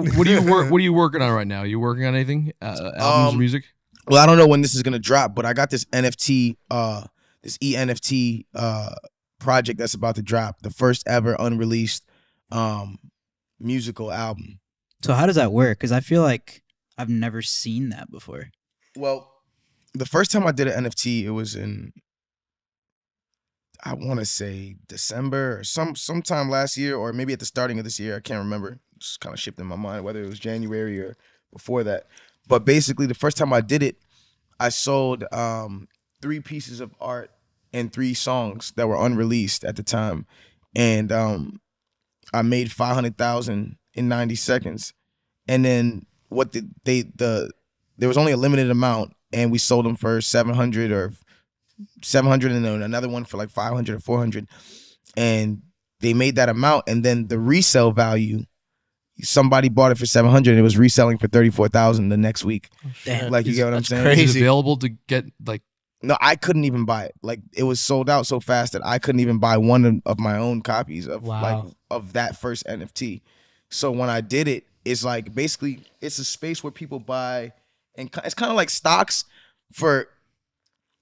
what do you work? What are you working on right now? Are you working on anything? Albums, music? Well, I don't know when this is gonna drop, but I got this NFT, this ENFT project that's about to drop. The first ever unreleased musical album. So how does that work? Because I feel like I've never seen that before. Well, the first time I did an NFT, it was in, I want to say December or sometime last year, or maybe at the starting of this year. I can't remember. It's kind of shifted in my mind whether it was January or before that. But basically, the first time I did it, I sold 3 pieces of art and 3 songs that were unreleased at the time, and I made 500,000 in 90 seconds. And then there was only a limited amount, and we sold them for 700 and then another one for like 500 or 400. And they made that amount, and then the resale value, somebody bought it for 700 and it was reselling for 34,000 the next week. Damn. Like, you get what I'm saying? Crazy. Is it available to get like? No, I couldn't even buy it. Like, it was sold out so fast that I couldn't even buy one of my own copies of of that first NFT. So when I did it, it's like basically it's a space where people buy, and it's kind of like stocks for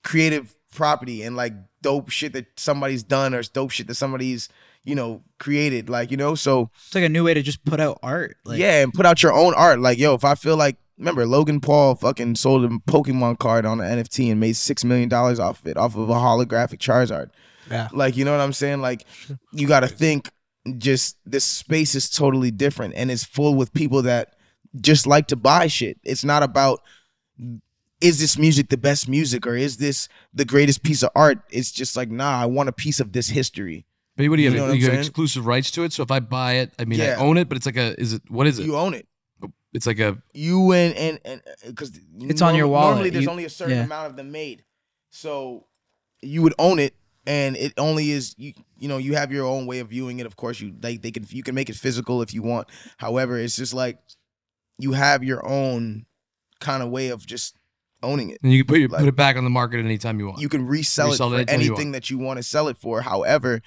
creative property and like dope shit that somebody's done or dope shit that somebody's, you know, created. Like, you know, so it's like a new way to just put out art. Like, yeah, and put out your own art. Like, yo, if I feel like, remember Logan Paul fucking sold a Pokemon card on an NFT and made $6 million off of it, off of a holographic Charizard. Yeah. Like, you know what I'm saying? Like, you got to think, just this space is totally different, and it's full with people that just like to buy shit. It's not about, is this music the best music, or is this the greatest piece of art? It's just like, nah, I want a piece of this history. But what do you know have? what I'm You have saying? exclusive rights to it. So if I buy it, I mean, Yeah. I own it, but it's like what is it? You own it. It's like a, You and because It's on your wallet. Normally, there's You- only a certain yeah. amount of them made, so you would own it, and it only is you know, you have your own way of viewing it. Of course, you can make it physical if you want. However, it's just like you have your own kind of way of just owning it. and you can Like, put it back on the market anytime you want. You can resell it Resell it for anytime you anything want. that you want to sell it for. However,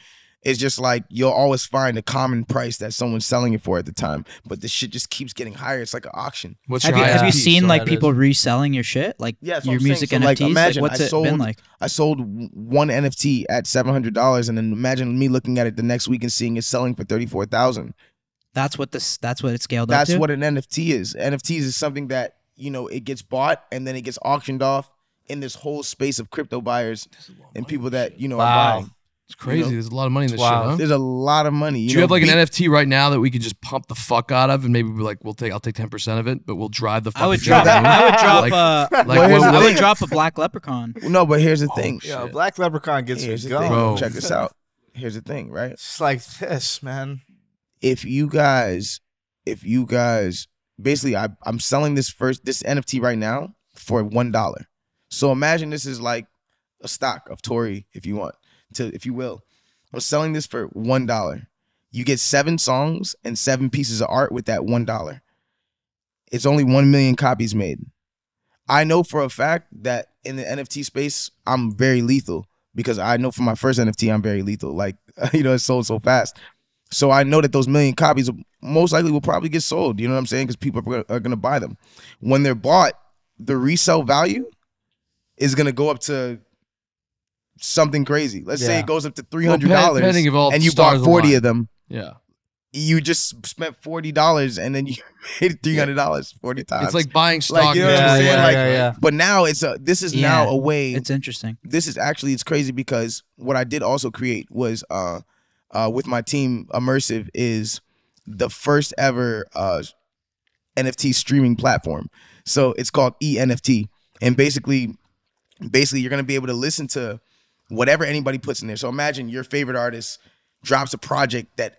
it's just like you'll always find a common price that someone's selling it for at the time, but the shit just keeps getting higher. It's like an auction. What's Have your you highest have you piece? seen So like that people reselling your shit, like Yeah, that's your what I'm music saying. So, like, NFTs? imagine what's I it been like? I sold one NFT at $700, and then imagine me looking at it the next week and seeing it selling for 34,000. That's what it scaled That's up to. what an NFT is. NFTs is something that, you know, it gets bought and then it gets auctioned off in this whole space of crypto buyers and people that, you know, are buying. It's crazy. You know? There's a lot of money in this Wow. shit, huh? There's a lot of money. Do you have like an NFT right now that we could just pump the fuck out of, and maybe be like, I'll take 10% of it, but we'll drive the fucking I would shit drop. down. I would drop. Like, Well, here's the I would thing. drop a black leprechaun. No, but here's the thing. Yeah, Black Leprechaun gets me Here's the going. thing. Bro. Check this out. Here's the thing, right? It's like this, man. If you guys, basically, I'm selling this NFT right now for $1. So imagine this is like a stock of Tory, if you will. I'm selling this for $1. You get 7 songs and 7 pieces of art with that $1. It's only 1 million copies made. I know for a fact that in the NFT space, I'm very lethal, because I know for my first NFT, I'm very lethal. Like, you know, it's sold so fast. So I know that those 1 million copies most likely will probably get sold. You know what I'm saying? Because people are going to buy them. When they're bought, the resale value is going to go up to something crazy. Let's say it goes up to $300 and you bought 40 of them. Yeah. You just spent $40 and then you made $300 40 times. It's like buying stock. Like, you know what I'm saying? Like, yeah. But now this is now a way. It's interesting. This is actually, it's crazy, because what I did also create was with my team, Immersive is the first ever NFT streaming platform. So it's called ENFT, and basically you're gonna be able to listen to whatever anybody puts in there. So imagine your favorite artist drops a project that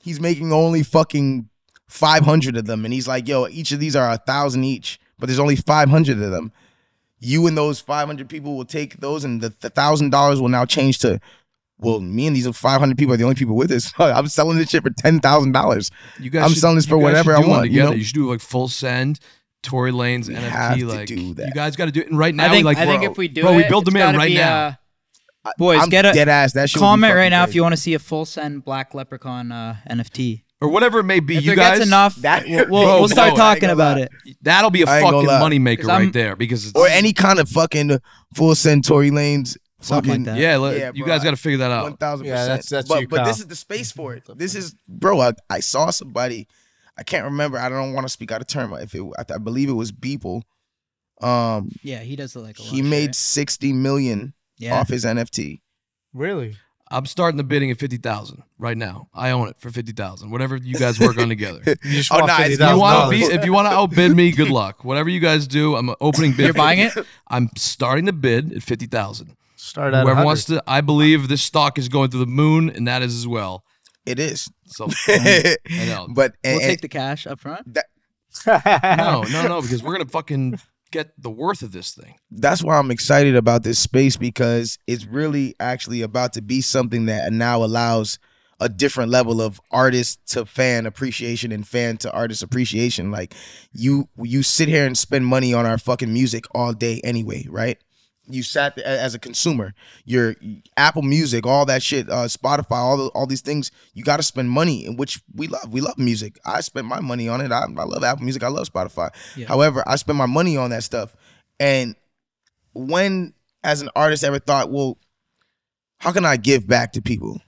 he's making only fucking 500 of them, and he's like, yo, each of these are 1,000 each, but there's only 500 of them. You and those 500 people will take those, and the $1,000 will now change to, well, me and these 500 people are the only people with this. I'm selling this shit for $10,000. I'm selling this for whatever I want. You know? You should do like full send. Tory Lanez We NFT, have to like do that. you guys got to do it. And right now, I think bro, if we do bro, it, we build it's demand gotta right be, now. Boys, I'm get a dead ass. That shit would be comment right fucking now if crazy. you want to see a full send black leprechaun NFT. or whatever it may be. If You there guys, gets enough, That- we'll Bro, start no, talking I ain't gonna about lie. it. that'll be a I ain't fucking gonna lie. moneymaker 'Cause I'm- right there because it's or any kind of fucking full send Tory Lanez. Something like Fucking that. yeah. Yeah, you bro, guys got to figure that out. 1000%. Yeah, that's but you, but this Kyle. is the space for it. This is, bro. I saw somebody. I can't remember. I don't want to speak out of turn. If it, I believe it was Beeple. Yeah, he does like a lot. He of made shit. 60 million Yeah. off his NFT. Really? I'm starting the bidding at 50,000 right now. I own it for 50,000. Whatever you guys work on together. You just Oh, want nah, it's- If you want to $50,000. if you want to outbid me, good luck. Whatever you guys do, I'm opening bid. You're buying it? I'm starting the bid at 50,000. Start at Whoever 100. wants to, I believe this stock is going to the moon, and that is as well. It is. So I know. But We'll and, take the cash up front. No, because we're gonna fucking get the worth of this thing. that's why I'm excited about this space, because it's really actually about to be something that now allows a different level of artist to fan appreciation and fan to artist appreciation. Like you sit here and spend money on our fucking music all day anyway, right? You sat there as a consumer, your Apple Music, all that shit, Spotify, all these things. You got to spend money, in which we love. We love music. I spend my money on it. I love Apple Music. I love Spotify. Yeah. However, I spend my money on that stuff. And when, as an artist, ever thought, well, how can I give back to people?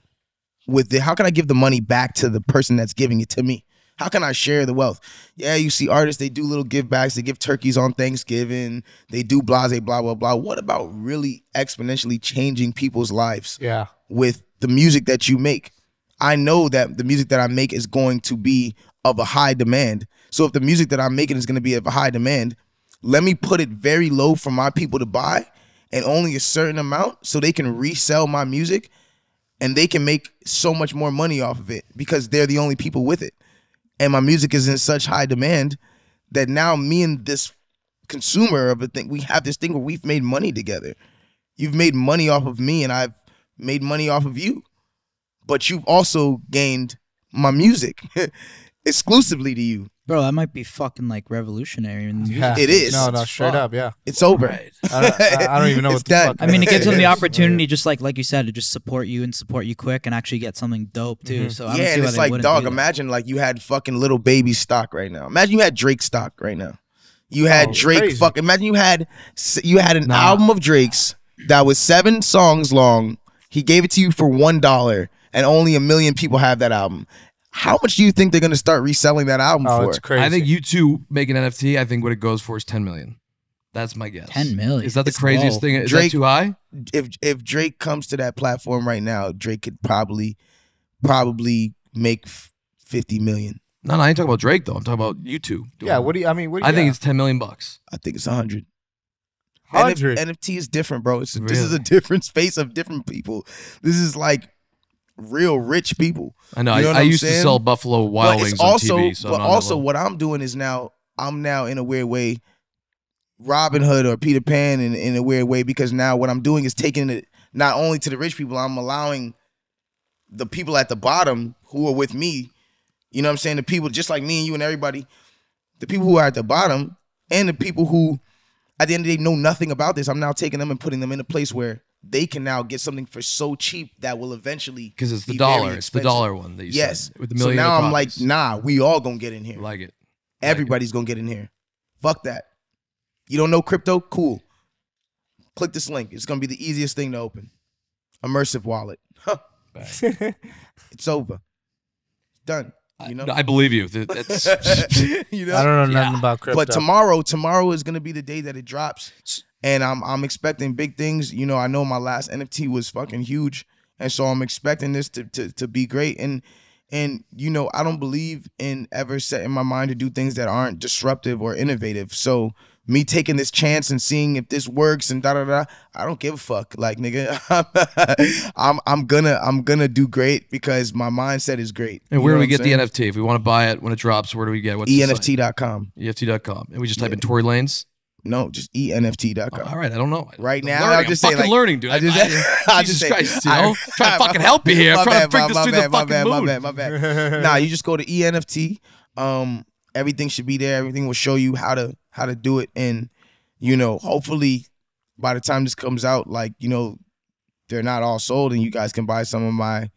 How can I give the money back to the person that's giving it to me? How can I share the wealth? Yeah, you see artists, they do little give backs. They give turkeys on Thanksgiving. They do blase, blah, blah, blah. What about really exponentially changing people's lives Yeah. with the music that you make? I know that the music that I make is going to be of a high demand. So if the music that I'm making is going to be of a high demand, let me put it very low for my people to buy and only a certain amount so they can resell my music and they can make so much more money off of it because they're the only people with it. And my music is in such high demand that now me and this consumer of a thing, we have this thing where we've made money together. You've made money off of me and I've made money off of you. But you've also gained my music exclusively to you. Bro, that might be fucking like revolutionary in the music. Yeah. It is. No, It's straight fuck. up, yeah. It's over. Right. I don't even know It's what the done. fuck. I mean, it gives them the is. opportunity, just like you said, to just support you and support you quick and actually get something dope too. Mhm. So I don't Yeah, see and why it's they like, wouldn't dog, do that. imagine like you had fucking Little Baby stock right now. Imagine you had Drake stock right now. You had Oh, Drake crazy. fuck. Imagine you had an Nah. album of Drake's that was 7 songs long. He gave it to you for $1 and only 1 million people have that album. How much do you think they're gonna start reselling that album Oh, for? it's crazy. I think you two make an NFT. I think what it goes for is 10 million. That's my guess. 10 million. Is that the It's craziest low. thing? Is Drake- that too high? If Drake comes to that platform right now, Drake could probably make 50 million. No, I ain't talking about Drake though. I'm talking about you two. doing Yeah. it. What do you? I mean, what do you? I think it's 10 million bucks. I think it's 100. 100. NFT is different, bro. This is Really? a different space of different people. This is like real rich people. I know. You know what I I'm used to saying? sell Buffalo Wild But Wings it's on also, TV. So but I'm not on that also level. what I'm doing is I'm now in a weird way Robin Hood or Peter Pan in a weird way, because now what I'm doing is taking it not only to the rich people, I'm allowing the people at the bottom who are with me, you know what I'm saying, the people just like me and you and everybody, the people who are at the bottom and the people who at the end of the day know nothing about this, I'm now taking them and putting them in a place where they can now get something for so cheap that will eventually because it's the be very dollar. It's the expensive. dollar one that you Yes. said, with the So million. now I'm like, copies. nah, we all gonna get in here. like it. Everybody's gonna get in here. Fuck that. You don't know crypto? Cool. Click this link. It's gonna be the easiest thing to open. Immersive wallet. Huh. It's over. Done. You know? I believe you. That's You know? I don't know Yeah. nothing about crypto. But tomorrow is gonna be the day that it drops. And I'm expecting big things. You know, I know my last NFT was fucking huge. And so I'm expecting this to be great. And you know, I don't believe in ever setting my mind to do things that aren't disruptive or innovative. So me taking this chance and seeing if this works and I don't give a fuck. Like, nigga, I'm gonna do great because my mindset is great. And You where know do we what get I'm the NFT? If we want to buy it when it drops, where do we get? What's the site? ENFT.com. EFT.com. And we just type in Tory Lanez. No, just ENFT.com. All right, I don't know. Right I'm now, learning. I'll just I'm say, fucking like, learning, dude. I just- I, I Jesus just say- Christ, you know, trying to fucking help you here. I'm trying to bring this through the fucking moon. My bad. Nah, you just go to ENFT. Everything should be there. Everything will show you how to do it, and you know, hopefully, by the time this comes out, like, you know, they're not all sold, and you guys can buy some of my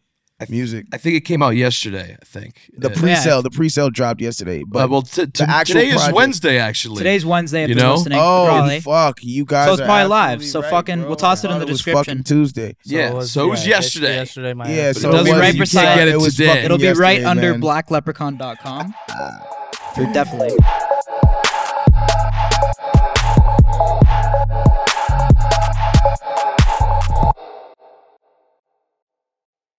music. I think it came out yesterday. I think The pre-sale dropped yesterday. But well, the actual today is project- Wednesday actually. Today's Wednesday if You you're know? listening. Oh probably. fuck, you guys. So it's are probably live. absolutely So right, fucking, bro. we'll toss it in I the thought it was description. fucking Tuesday. Yeah, so it was yesterday. Yesterday, my Yeah, But so it doesn't be mean right you beside- can't get it it was today. fucking It'll be right yesterday, under man. blackleprechaun.com. For definitely.